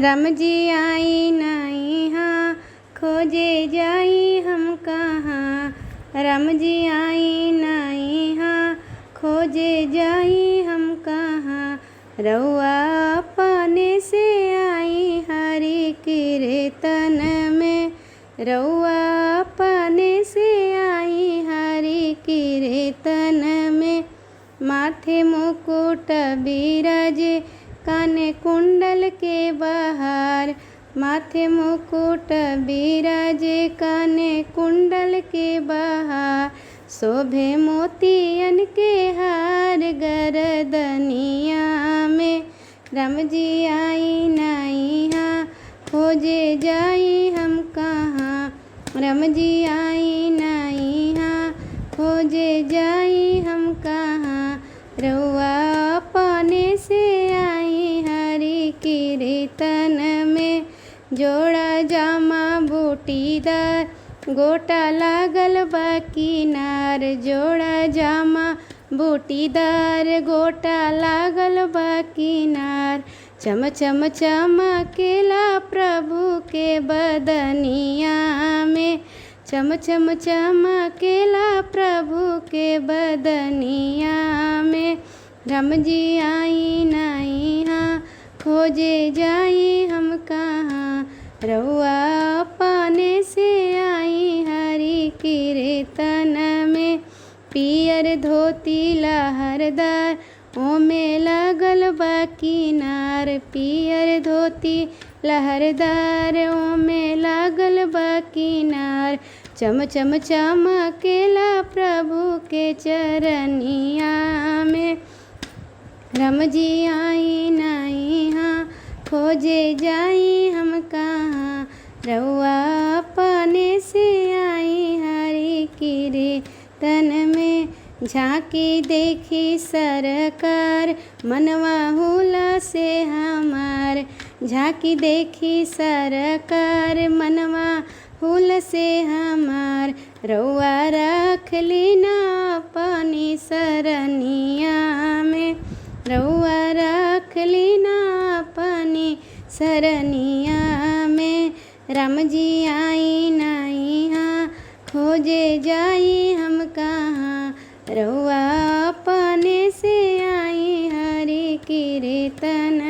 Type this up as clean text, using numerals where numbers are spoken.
राम जी आई नहीं हाँ, खोजे जाई हम कहाँ। राम जी आई नहीं हाँ, खोजे जाई हम कहाँ। रउआ अपने से आई हरि कीर्तन में, रउआ अपने से आई हरि कीर्तन में। माथे मुकुट बिराजे, काने कुंडल के बहार। माथे मुकुट बिराजे, काने कुंडल के बहार। शोभे मोतियन के हार गरदनिया में। राम जी आई नहीं हाँ, खोजे जाई हम कहाँ। राम जी आई नहीं हाँ, खोजे जाई हम कहाँ। रउआ अपने से आई हरि कीर्तन में। जोड़ा जामा बूटीदार, गोटा लागल बा किनार। जोड़ा जामा बूटीदार, गोटा लागल बा किनार। चम चम चमकेला प्रभु के बदनिया में। चम चम चमकेला प्रभु के बदनिया में। राम जी आई नहीं हाँ, खोजे जाई हम कहाँ। रउआ अपने से आई हरि कीर्तन में। पियर धोती लहरदार, ओमे लगल बा किनार। पियर धोती लहरदार, ओमे लागल बा किनार। चम चम चमकेला प्रभु के चरनिया में। राम जी आई नहीं हाँ, खोजे जाई हम कहाँ। रउआ अपने से आई हरि कीर्तन में। झांकी देखी सरकार, मनवा हुला से हमार। झांकी देखी सरकार, मनवा हुल से हमार। रउआ रख ली ना अपनी सरनिया में। रउआ रख ली ना अपनी सरनिया में। राम जी आई नहीं हाँ, खोजे जाई हम कहाँ। रउआ अपने से आई हरि कीर्तन